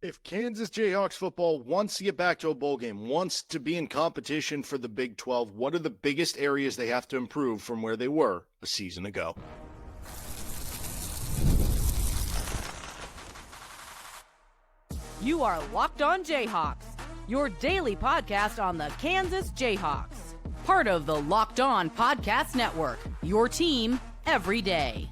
If Kansas Jayhawks football wants to get back to a bowl game, wants to be in competition for the Big 12, what are the biggest areas they have to improve from where they were a season ago? You are Locked On Jayhawks, your daily podcast on the Kansas Jayhawks. Part of the Locked On Podcast Network, your team every day.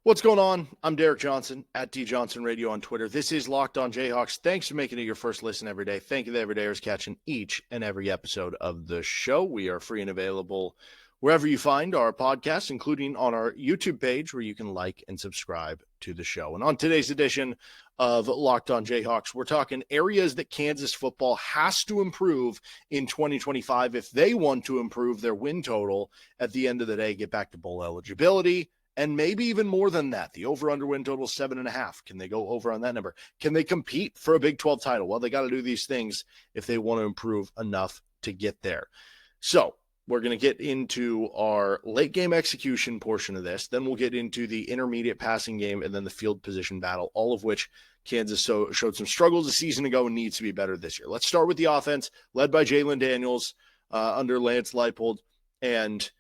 What's going on? I'm Derek Johnson at D Johnson Radio on Twitter. This is Locked On Jayhawks. Thanks for making it your first listen every day. Thank you to the everydayers catching each and every episode of the show. We are free and available wherever you find our podcasts, including on our YouTube page where you can like and subscribe to the show. And on today's edition of Locked On Jayhawks, we're talking areas that Kansas football has to improve in 2025 if they want to improve their win total at the end of the day, get back to bowl eligibility, and maybe even more than that. The over-under win total is 7.5. Can they go over on that number? Can they compete for a Big 12 title? Well, they got to do these things if they want to improve enough to get there. So we're going to get into our late game execution portion of this. Then we'll get into the intermediate passing game and then the field position battle, all of which Kansas showed some struggles a season ago and needs to be better this year. Let's start with the offense led by Jalon Daniels under Lance Leipold and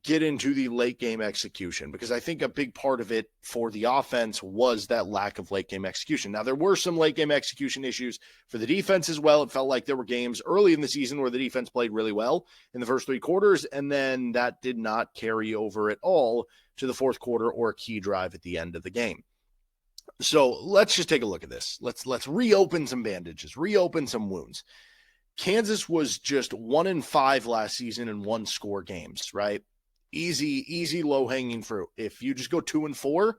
get into the late game execution, because I think a big part of it for the offense was that lack of late game execution. Now, there were some late game execution issues for the defense as well. It felt like there were games early in the season where the defense played really well in the first three quarters, and then that did not carry over at all to the fourth quarter or a key drive at the end of the game. So let's just take a look at this. Let's reopen some bandages, reopen some wounds. Kansas was just 1-5 last season in one-score games, right? Easy, low-hanging fruit. If you just go 2-4,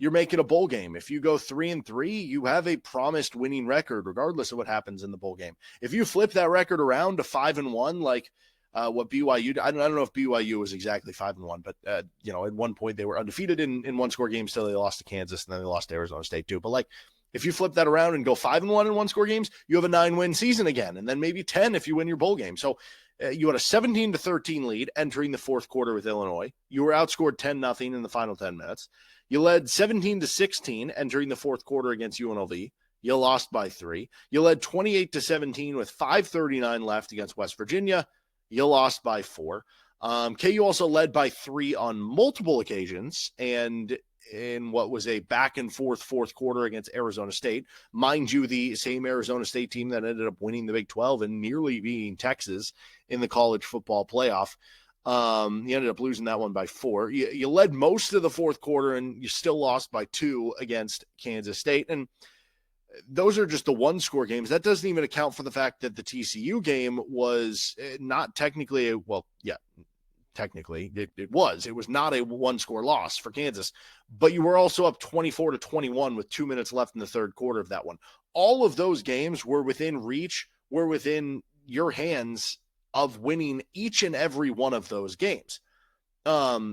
you're making a bowl game. If you go 3-3, you have a promised winning record, regardless of what happens in the bowl game. If you flip that record around to 5-1, like what BYU did, I don't know if BYU was exactly 5-1, but at one point they were undefeated in one-score games till they lost to Kansas, and then they lost to Arizona State too. But if you flip that around and go 5-1 in one-score games, you have a 9-win season again, and then maybe 10 if you win your bowl game. So you had a 17-13 lead entering the fourth quarter with Illinois. You were outscored 10-0 in the final 10 minutes. You led 17-16 entering the fourth quarter against UNLV. You lost by 3. You led 28-17 with 5:39 left against West Virginia. You lost by 4. KU also led by 3 on multiple occasions, and in what was a back and forth fourth quarter against Arizona State. Mind you, the same Arizona State team that ended up winning the Big 12 and nearly beating Texas in the college football playoff. You ended up losing that one by 4. You led most of the fourth quarter, and you still lost by 2 against Kansas State. And those are just the one-score games. That doesn't even account for the fact that the TCU game was not technically technically it was not a one-score loss for Kansas, but you were also up 24-21 with 2 minutes left in the third quarter of that one. All of those games were within reach, were within your hands of winning each and every one of those games. Now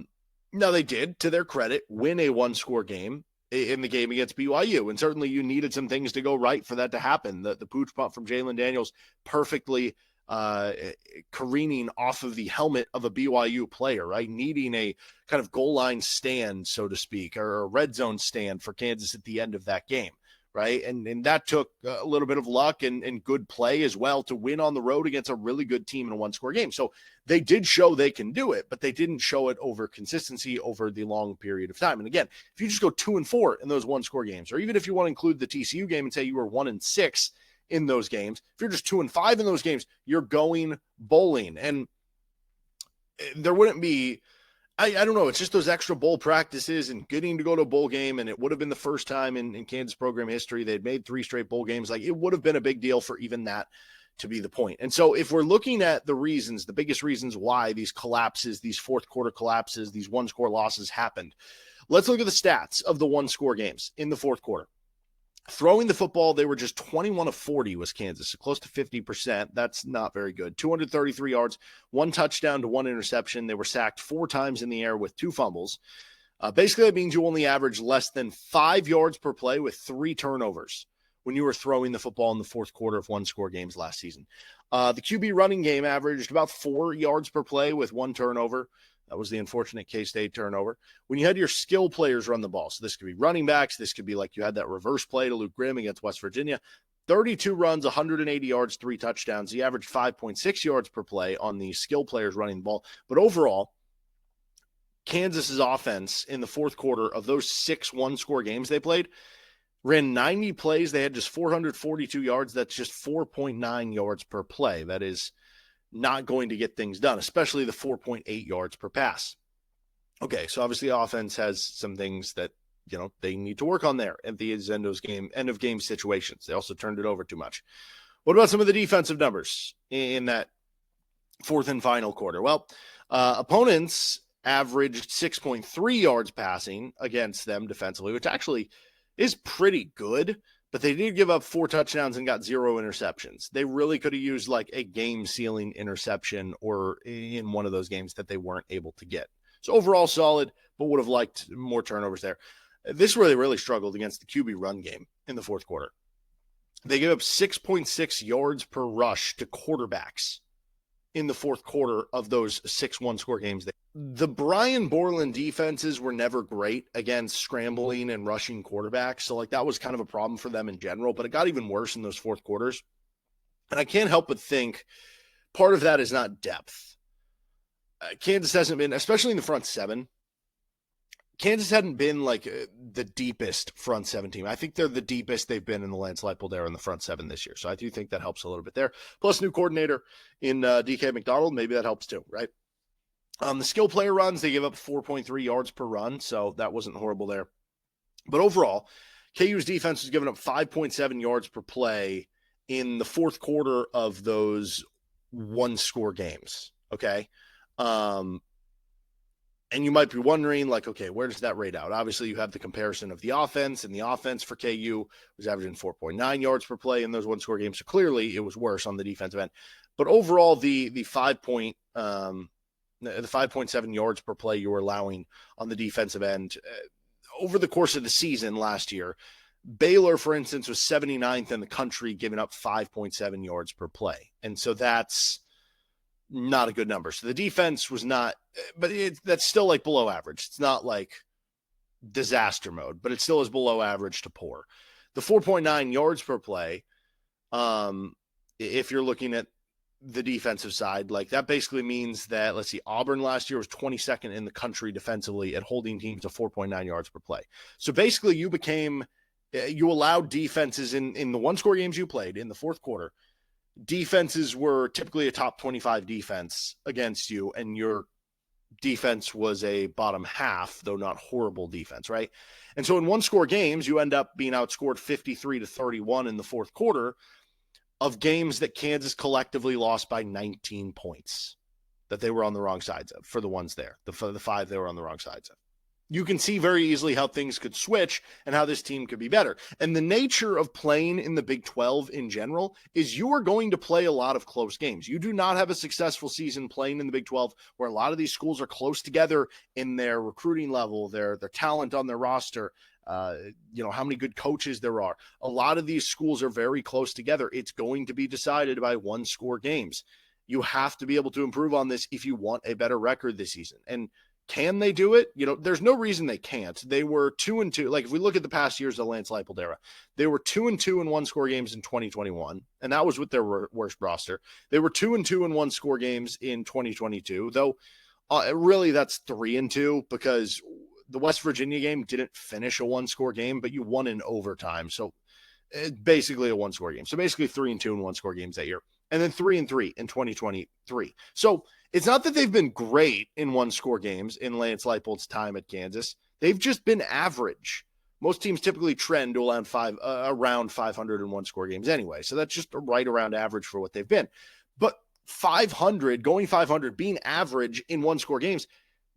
they did, to their credit, win a one-score game in the game against BYU, and certainly you needed some things to go right for that to happen. The pooch punt from Jalon Daniels perfectly careening off of the helmet of a BYU player, right? Needing a kind of goal line stand, so to speak, or a red zone stand for Kansas at the end of that game, right? And that took a little bit of luck and good play as well to win on the road against a really good team in a one-score game. So they did show they can do it, but they didn't show it over consistency over the long period of time. And again, if you just go 2-4 in those one-score games, or even if you want to include the TCU game and say you were 1-6 in those games, if you're just 2-5 in those games, you're going bowling. And there wouldn't be, I don't know, it's just those extra bowl practices and getting to go to a bowl game. And it would have been the first time in Kansas program history they'd made 3 straight bowl games. It would have been a big deal for even that to be the point. And so if we're looking at the reasons, the biggest reasons why these collapses, these fourth quarter collapses, these one-score losses happened, let's look at the stats of the one-score games in the fourth quarter. Throwing the football, they were just 21 of 40 was Kansas, so close to 50%. That's not very good. 233 yards, 1 touchdown to 1 interception. They were sacked 4 times in the air with 2 fumbles. Basically, that means you only average less than 5 yards per play with 3 turnovers when you were throwing the football in the fourth quarter of one-score games last season. The QB running game averaged about 4 yards per play with 1 turnover. That was the unfortunate K-State turnover. When you had your skill players run the ball, so this could be running backs, this could be like you had that reverse play to Luke Grimm against West Virginia, 32 runs, 180 yards, 3 touchdowns. He averaged 5.6 yards per play on the skill players running the ball. But overall, Kansas's offense in the fourth quarter of those 6 one-score games they played ran 90 plays. They had just 442 yards. That's just 4.9 yards per play. That is not going to get things done, especially the 4.8 yards per pass. Okay, so obviously offense has some things that, they need to work on there at the end of game situations. They also turned it over too much. What about some of the defensive numbers in that fourth and final quarter? Well, opponents averaged 6.3 yards passing against them defensively, which actually is pretty good, but they did give up 4 touchdowns and got 0 interceptions. They really could have used like a game-sealing interception or in one of those games that they weren't able to get. So overall solid, but would have liked more turnovers there. This is where they really struggled against the QB run game in the fourth quarter. They gave up 6.6 yards per rush to quarterbacks in the fourth quarter of those 6 one-score games. The Brian Borland defenses were never great against scrambling and rushing quarterbacks, so like that was kind of a problem for them in general, but it got even worse in those fourth quarters. And I can't help but think part of that is not depth. Kansas hasn't been, especially in the front seven, Kansas hadn't been like the deepest front seven team. I think they're the deepest they've been in the Lance Leipold era in the front seven this year. So I do think that helps a little bit there. Plus new coordinator in DK McDonald. Maybe that helps too, right? The skill player runs, they gave up 4.3 yards per run. So that wasn't horrible there. But overall, KU's defense was giving up 5.7 yards per play in the fourth quarter of those one-score games. Okay. And you might be wondering, like, okay, where does that rate out? Obviously, you have the comparison of the offense, and the offense for KU was averaging 4.9 yards per play in those one-score games. So clearly, it was worse on the defensive end. But overall, the 5.7 yards per play you were allowing on the defensive end over the course of the season last year, Baylor, for instance, was 79th in the country, giving up 5.7 yards per play. And so that's not a good number. So the defense was not, but that's still like below average. It's not like disaster mode, but it still is below average to poor. The 4.9 yards per play, if you're looking at the defensive side, like that basically means that, let's see, Auburn last year was 22nd in the country defensively at holding teams to 4.9 yards per play. So basically you allowed defenses in the one-score games you played in the fourth quarter, defenses were typically a top 25 defense against you, and your defense was a bottom half, though not horrible defense, right? And so in one-score games, you end up being outscored 53-31 in the fourth quarter of games that Kansas collectively lost by 19 points that they were on the wrong sides of for the ones there, the 5 they were on the wrong sides of. You can see very easily how things could switch and how this team could be better. And the nature of playing in the Big 12 in general is you are going to play a lot of close games. You do not have a successful season playing in the Big 12 where a lot of these schools are close together in their recruiting level, their talent on their roster, how many good coaches there are. A lot of these schools are very close together. It's going to be decided by one-score games. You have to be able to improve on this if you want a better record this season. And can they do it? There's no reason they can't. They were 2-2. Like if we look at the past years of the Lance Leipold era, they were 2-2 in one-score games in 2021, and that was with their worst roster. They were 2-2 in one-score games in 2022, though really that's 3-2 because the West Virginia game didn't finish a one-score game, but you won in overtime. So it's basically a one-score game. So basically 3-2 in one-score games that year. And then 3-3 in 2023. So it's not that they've been great in one-score games in Lance Leipold's time at Kansas. They've just been average. Most teams typically trend to around 500 in one-score games anyway. So that's just right around average for what they've been. But 500, going 500, being average in one-score games,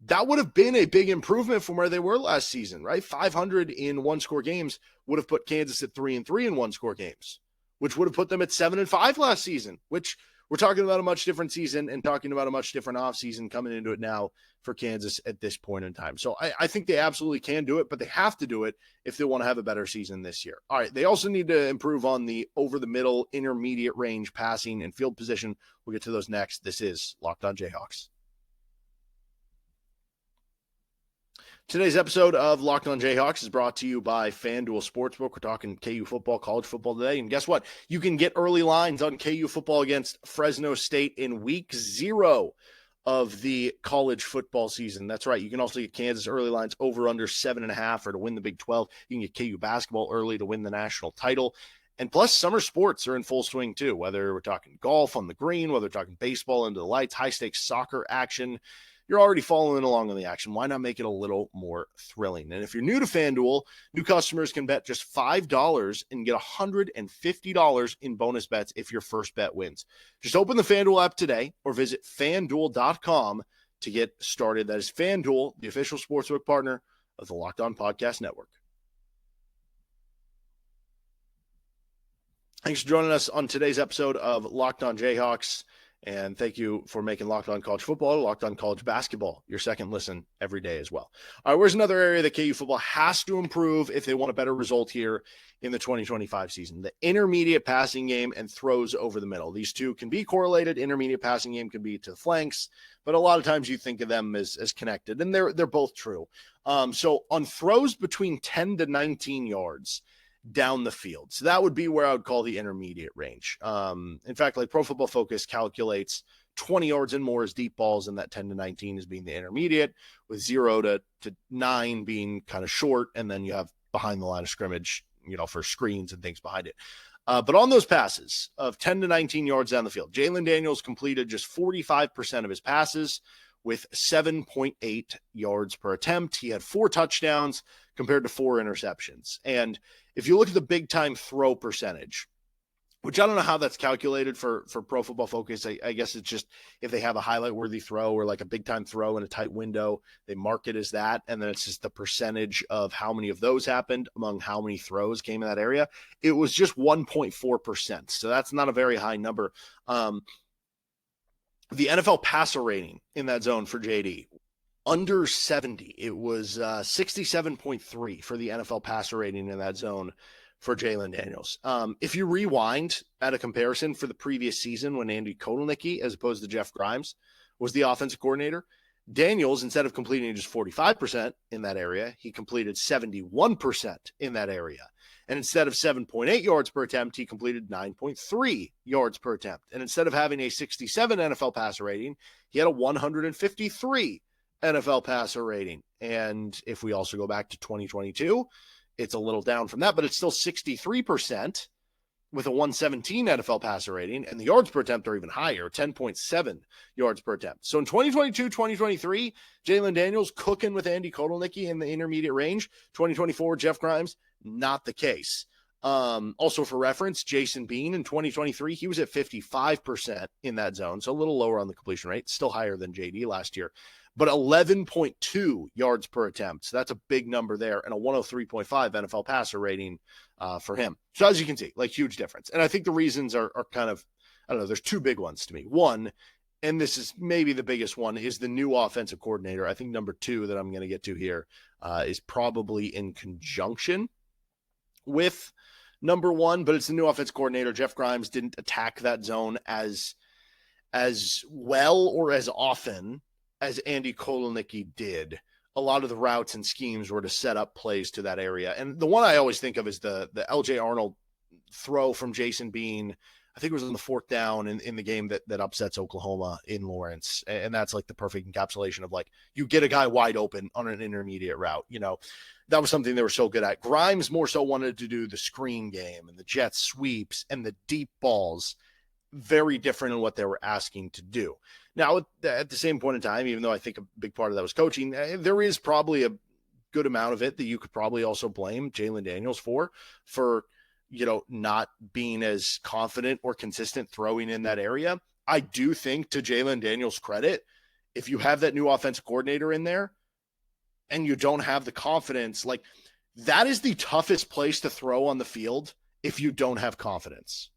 that would have been a big improvement from where they were last season, right? 500 in one-score games would have put Kansas at 3-3 in one-score games, which would have put them at 7-5 last season, which we're talking about a much different season and talking about a much different offseason coming into it now for Kansas at this point in time. So I think they absolutely can do it, but they have to do it if they want to have a better season this year. All right, they also need to improve on the over-the-middle, intermediate range passing and field position. We'll get to those next. This is Locked on Jayhawks. Today's episode of Locked on Jayhawks is brought to you by FanDuel Sportsbook. We're talking KU football, college football today. And guess what? You can get early lines on KU football against Fresno State in week 0 of the college football season. That's right. You can also get Kansas early lines over under 7.5 or to win the Big 12. You can get KU basketball early to win the national title. And plus, summer sports are in full swing too, whether we're talking golf on the green, whether we're talking baseball into the lights, high-stakes soccer action. You're already following along on the action. Why not make it a little more thrilling? And if you're new to FanDuel, new customers can bet just $5 and get $150 in bonus bets if your first bet wins. Just open the FanDuel app today or visit FanDuel.com to get started. That is FanDuel, the official sportsbook partner of the Locked On Podcast Network. Thanks for joining us on today's episode of Locked On Jayhawks. And thank you for making Locked On College Football, Locked On College Basketball your second listen every day as well. All right, where's another area that KU football has to improve if they want a better result here in the 2025 season? The intermediate passing game and throws over the middle. These two can be correlated. Intermediate passing game can be to the flanks, but a lot of times you think of them as connected, and they're both true. So on throws between 10 to 19 yards, down the field. So that would be where I would call the intermediate range. In fact, like Pro Football Focus calculates 20 yards and more as deep balls, and that 10 to 19 as being the intermediate, with 0 to 9 being kind of short, and then you have behind the line of scrimmage, for screens and things behind it. But on those passes of 10 to 19 yards down the field, Jalon Daniels completed just 45% of his passes with 7.8 yards per attempt. He had 4 touchdowns compared to 4 interceptions. And if you look at the big time throw percentage, which I don't know how that's calculated for Pro Football Focus. I guess it's just if they have a highlight worthy throw or like a big time throw in a tight window, they mark it as that. And then it's just the percentage of how many of those happened among how many throws came in that area. It was just 1.4%. So that's not a very high number. The NFL passer rating in that zone for JD, under 70. It was 67.3 for the NFL passer rating in that zone for Jalon Daniels. If you rewind at a comparison for the previous season when Andy Kotelnicki, as opposed to Jeff Grimes, was the offensive coordinator, Daniels, instead of completing just 45% in that area, he completed 71% in that area. And instead of 7.8 yards per attempt, he completed 9.3 yards per attempt. And instead of having a 67 NFL passer rating, he had a 153 NFL passer rating. And if we also go back to 2022, it's a little down from that, but it's still 63% with a 117 NFL passer rating, and the yards per attempt are even higher, 10.7 yards per attempt. So in 2022, 2023, Jalon Daniels cooking with Andy Kotelnicki in the intermediate range. 2024, Jeff Grimes, not the case. Also for reference, Jason Bean in 2023, he was at 55% in that zone, so a little lower on the completion rate, still higher than JD last year, but 11.2 yards per attempt. So that's a big number there, and a 103.5 NFL passer rating for him. So as you can see, like, huge difference. And I think the reasons are kind of, I don't know, there's 2 big ones to me. One, and this is maybe the biggest one, is the new offensive coordinator. I think number 2 that I'm going to get to here is probably in conjunction with number 1, but it's the new offensive coordinator. Jeff Grimes didn't attack that zone as well or as often as Andy Kotelnicki did. A lot of the routes and schemes were to set up plays to that area. And the one I always think of is the LJ Arnold throw from Jason Bean. I think it was on the 4th down in the game that upsets Oklahoma in Lawrence. And that's like the perfect encapsulation of, like, you get a guy wide open on an intermediate route. That was something they were so good at. Grimes more so wanted to do the screen game and the jet sweeps and the deep balls. Very different in what they were asking to do. Now, at the same point in time, even though I think a big part of that was coaching, there is probably a good amount of it that you could probably also blame Jalon Daniels for not being as confident or consistent throwing in that area. I do think, to Jalon Daniels' credit, if you have that new offensive coordinator in there and you don't have the confidence, like, that is the toughest place to throw on the field if you don't have confidence.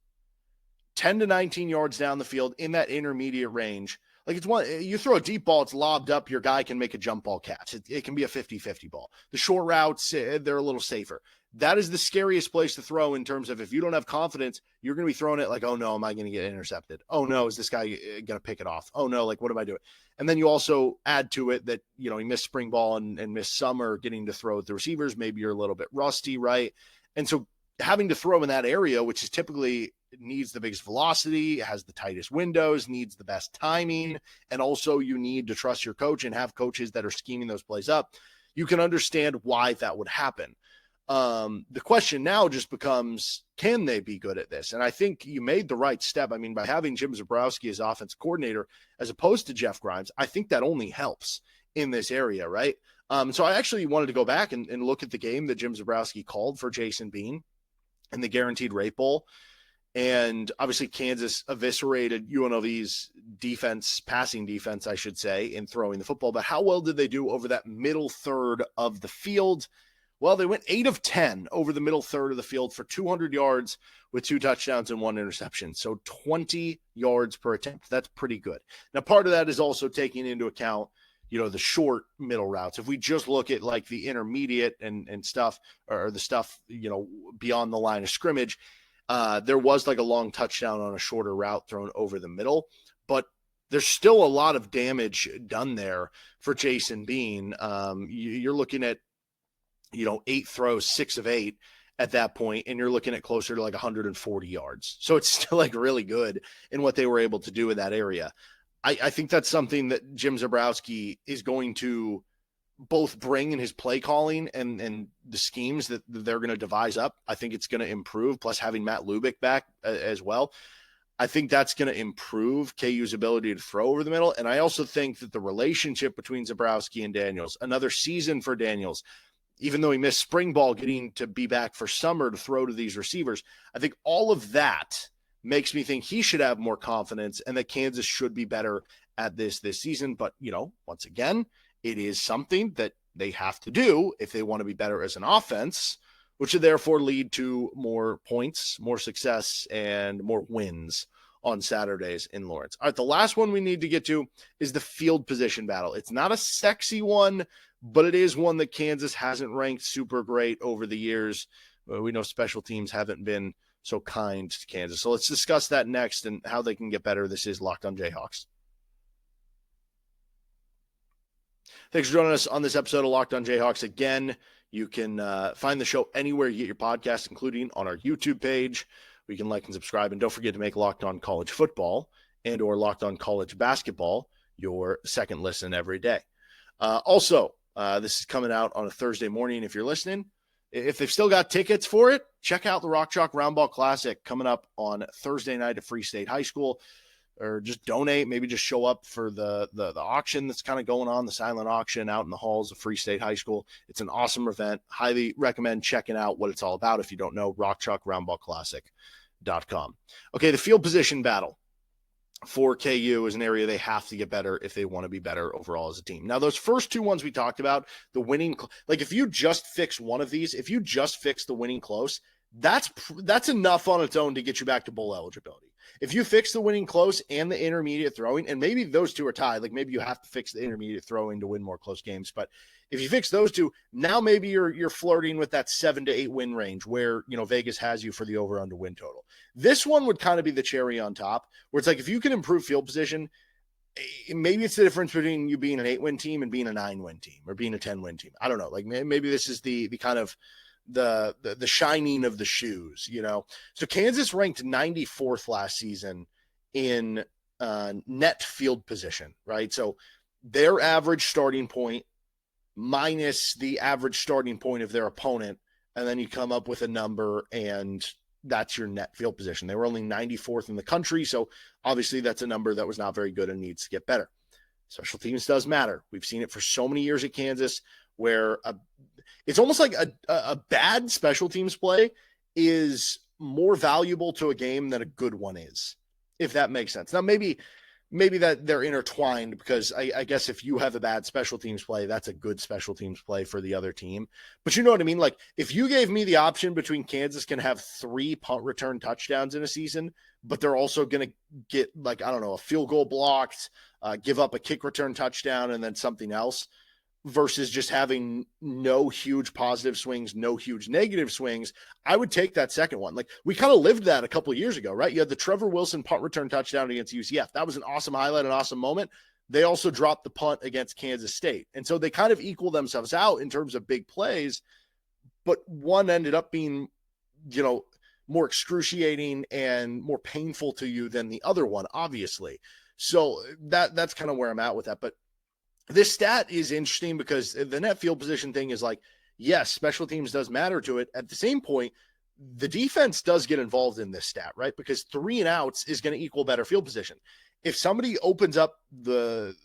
10 to 19 yards down the field in that intermediate range. Like, it's one, you throw a deep ball, it's lobbed up, your guy can make a jump ball catch. It can be a 50-50 ball. The short routes, they're a little safer. that is the scariest place to throw in terms of if you don't have confidence, you're going to be throwing it like, oh no, am I going to get intercepted? Oh no, is this guy going to pick it off? Oh no, like what am I doing? And then you also add to it that, you know, he missed spring ball and missed summer getting to throw at the receivers. Maybe you're a little bit rusty, right? And so having to throw in that area, which is typically needs the biggest velocity, has the tightest windows, needs the best timing, and also you need to trust your coach and have coaches that are scheming those plays up. You can understand why that would happen. The question now just becomes, can they be good at this? And I think you made the right step. I mean, by having Jim Zebrowski as offense coordinator, as opposed to Jeff Grimes, I think that only helps in this area, right? So I actually wanted to go back and look at the game that Jim Zebrowski called for Jason Bean in the Guaranteed Rate Bowl. And obviously Kansas eviscerated UNLV's defense, passing defense, I should say, in throwing the football. But how well did they do over that middle third of the field? Well, they went 8 of 10 over the middle third of the field for 200 yards with 2 touchdowns and 1 interception. So 20 yards per attempt. That's pretty good. Now, part of that is also taking into account, you know, the short middle routes. If we just look at like the intermediate and stuff, or the stuff, you know, beyond the line of scrimmage, there was like a long touchdown on a shorter route thrown over the middle, but there's still a lot of damage done there for Jason Bean. You're looking at, you know, 8 throws, 6 of 8 at that point, and you're looking at closer to like 140 yards. So it's still like really good in what they were able to do in that area. I think that's something that Jim Zebrowski is going to both bring in his play calling and the schemes that they're going to devise up. I think it's going to improve, plus having Matt Lubick back as well. I think that's going to improve KU's ability to throw over the middle. And I also think that the relationship between Zebrowski and Daniels, another season for Daniels, even though he missed spring ball, getting to be back for summer to throw to these receivers, I think all of that makes me think he should have more confidence and that Kansas should be better at this season. But, you know, once again, it is something that they have to do if they want to be better as an offense, which would therefore lead to more points, more success, and more wins on Saturdays in Lawrence. All right, the last one we need to get to is the field position battle. It's not a sexy one, but it is one that Kansas hasn't ranked super great over the years. We know special teams haven't been so kind to Kansas. So let's discuss that next and how they can get better. This is Locked on Jayhawks. Thanks for joining us on this episode of Locked on Jayhawks. Again, you can find the show anywhere you get your podcast, including on our YouTube page. We can like and subscribe. And don't forget to make Locked on College Football and or Locked on College Basketball your second listen every day. Also, this is coming out on a Thursday morning if you're listening. If they've still got tickets for it, check out the Rock Chalk Round Ball Classic coming up on Thursday night at Free State High School. Or just donate, maybe just show up for the auction that's kind of going on, the silent auction out in the halls of Free State High School. It's an awesome event. Highly recommend checking out what it's all about. If you don't know, rockchalkroundballclassic.com. Okay, the field position battle for KU is an area they have to get better if they want to be better overall as a team. Now, those first two ones we talked about, the winning, like if you just fix one of these, if you just fix the winning close, that's enough on its own to get you back to bowl eligibility. If you fix the winning close and the intermediate throwing, and maybe those two are tied, like maybe you have to fix the intermediate throwing to win more close games. But if you fix those two, now maybe you're flirting with that 7 to 8 win range where, you know, Vegas has you for the over under win total. This one would kind of be the cherry on top, where it's like if you can improve field position, maybe it's the difference between you being an 8-win team and being a 9-win team or being a 10-win team. I don't know. Like maybe this is the kind of the shining of the shoes, you know? So Kansas ranked 94th last season in net field position, right? So their average starting point minus the average starting point of their opponent, and then you come up with a number, and that's your net field position. They were only 94th in the country, so obviously that's a number that was not very good and needs to get better. Special teams does matter. We've seen it for so many years at Kansas, where it's almost like a bad special teams play is more valuable to a game than a good one is, if that makes sense. Now, maybe that they're intertwined, because I guess if you have a bad special teams play, that's a good special teams play for the other team. But you know what I mean? Like if you gave me the option between Kansas can have 3 punt return touchdowns in a season, but they're also going to get, like, I don't know, a field goal blocked, give up a kick return touchdown, and then something else, versus just having no huge positive swings, no huge negative swings, I would take that second one. Like, we kind of lived that a couple of years ago, right? You had the Trevor Wilson punt return touchdown against UCF. That was an awesome highlight, an awesome moment. They also dropped the punt against Kansas State. And so they kind of equal themselves out in terms of big plays, but one ended up being, more excruciating and more painful to you than the other one, obviously. So that's kind of where I'm at with that. But this stat is interesting because the net field position thing is like, yes, special teams does matter to it. At the same point, the defense does get involved in this stat, right? Because 3 and outs is going to equal better field position. If somebody opens up the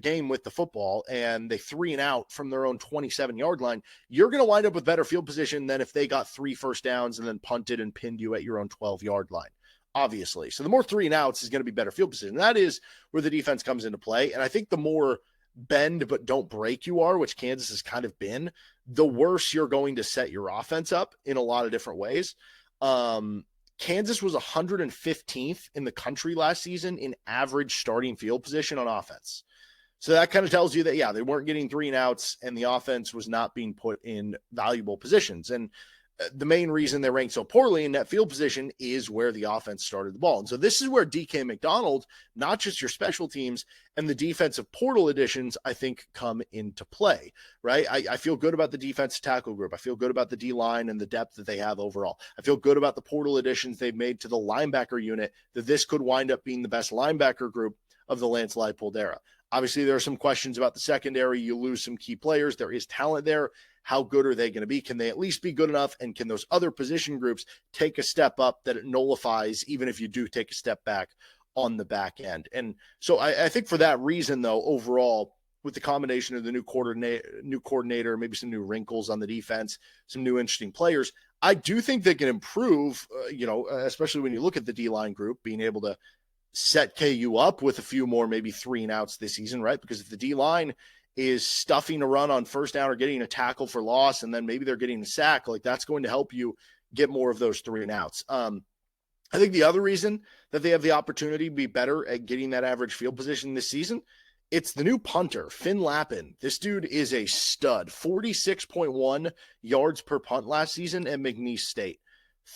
game with the football and they 3 and out from their own 27-yard line, you're going to wind up with better field position than if they got 3 first downs and then punted and pinned you at your own 12-yard line, obviously. So the more 3 and outs is going to be better field position. That is where the defense comes into play. And I think the more bend but don't break you are, which Kansas has kind of been, the worse you're going to set your offense up in a lot of different ways. Kansas was 115th in the country last season in average starting field position on offense. So that kind of tells you that, yeah, they weren't getting 3 and outs and the offense was not being put in valuable positions. And the main reason they ranked so poorly in net field position is where the offense started the ball. And so this is where DK McDonald, not just your special teams and the defensive portal additions, I think come into play, right? I feel good about the defensive tackle group. I feel good about the D-line and the depth that they have overall. I feel good about the portal additions they've made to the linebacker unit, that this could wind up being the best linebacker group of the Lance Leipold era. Obviously, there are some questions about the secondary. You lose some key players. There is talent there. How good are they going to be? Can they at least be good enough? And can those other position groups take a step up that it nullifies, even if you do take a step back on the back end? And so I think for that reason, though, overall, with the combination of the new coordinator, maybe some new wrinkles on the defense, some new interesting players, I do think they can improve, especially when you look at the D-line group, being able to set KU up with a few more, maybe 3 and outs this season, right? Because if the D-line is stuffing a run on first down or getting a tackle for loss, and then maybe they're getting a sack, like that's going to help you get more of those 3 and outs. I think the other reason that they have the opportunity to be better at getting that average field position this season, it's the new punter, Finn Lappin. This dude is a stud, 46.1 yards per punt last season at McNeese State.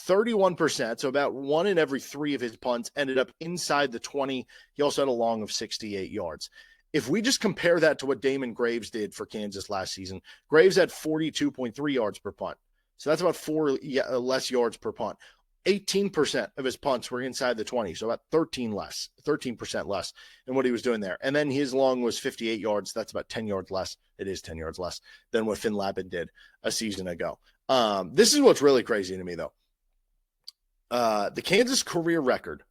31%, so about 1 in every 3 of his punts ended up inside the 20. He also had a long of 68 yards. If we just compare that to what Damon Graves did for Kansas last season, Graves had 42.3 yards per punt. So that's about 4 less yards per punt. 18% of his punts were inside the 20, so about 13% less than what he was doing there. And then his long was 58 yards. That's about 10 yards less. It is 10 yards less than what Finn Lappin did a season ago. This is what's really crazy to me, though. The Kansas career record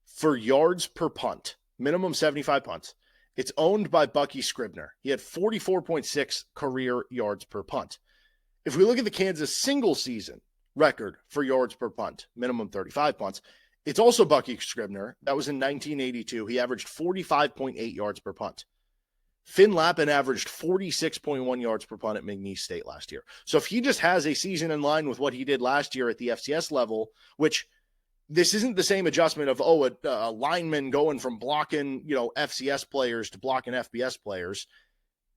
for yards per punt, minimum 75 punts, it's owned by Bucky Scribner. He had 44.6 career yards per punt. If we look at the Kansas single season record for yards per punt, minimum 35 punts, it's also Bucky Scribner. That was in 1982. He averaged 45.8 yards per punt. Finn Lappin averaged 46.1 yards per punt at McNeese State last year. So if he just has a season in line with what he did last year at the FCS level, which this isn't the same adjustment of, a lineman going from blocking, FCS players to blocking FBS players.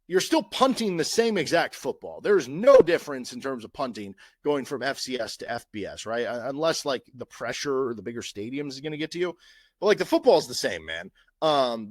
You're still punting the same exact football. There's no difference in terms of punting going from FCS to FBS, right? Unless like the pressure or the bigger stadiums is going to get to you. But like the football's the same, man.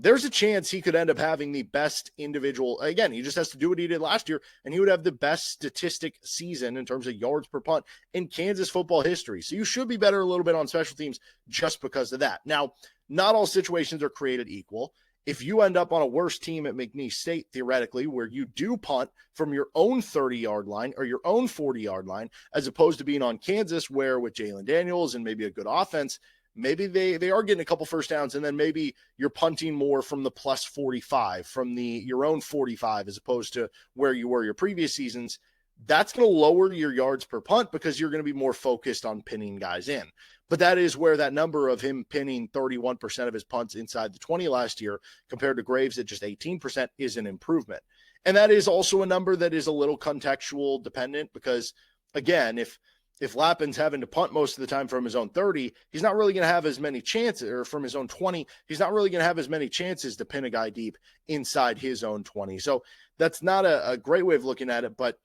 There's a chance he could end up having the best individual. Again, he just has to do what he did last year, and he would have the best statistic season in terms of yards per punt in Kansas football history. So you should be better a little bit on special teams just because of that. Now, not all situations are created equal. If you end up on a worse team at McNeese State, theoretically, where you do punt from your own 30-yard line or your own 40-yard line, as opposed to being on Kansas, where with Jalon Daniels and maybe a good offense, maybe they are getting a couple first downs, and then maybe you're punting more from the plus 45, from your own 45, as opposed to where you were your previous seasons. That's going to lower your yards per punt because you're going to be more focused on pinning guys in. But that is where that number of him pinning 31% of his punts inside the 20 last year compared to Graves at just 18% is an improvement. And that is also a number that is a little contextual dependent because, again, if if Lappin's having to punt most of the time from his own 30, he's not really going to have as many chances, or from his own 20, he's not really going to have as many chances to pin a guy deep inside his own 20. So that's not a great way of looking at it, but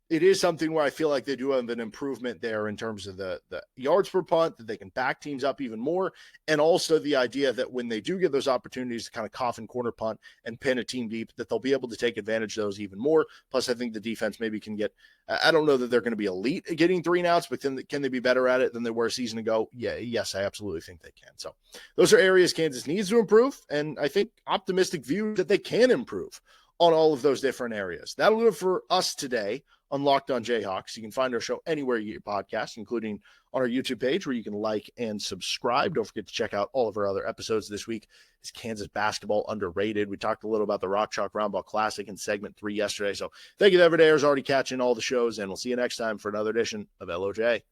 it is something where I feel like they do have an improvement there in terms of the yards per punt, that they can back teams up even more. And also the idea that when they do get those opportunities to kind of coffin corner punt and pin a team deep, that they'll be able to take advantage of those even more. Plus, I think the defense maybe can get, I don't know that they're going to be elite at getting 3 and outs, but can they be better at it than they were a season ago? Yeah, yes, I absolutely think they can. So those are areas Kansas needs to improve. And I think optimistic view that they can improve on all of those different areas. That'll do it for us today on Locked On Jayhawks. You can find our show anywhere you get your podcasts, including on our YouTube page where you can like and subscribe. Don't forget to check out all of our other episodes this week. Is Kansas basketball underrated? We talked a little about the Rock Chalk Roundball Classic in segment 3 yesterday. So thank you to everydayers already catching all the shows, and we'll see you next time for another edition of LOJ.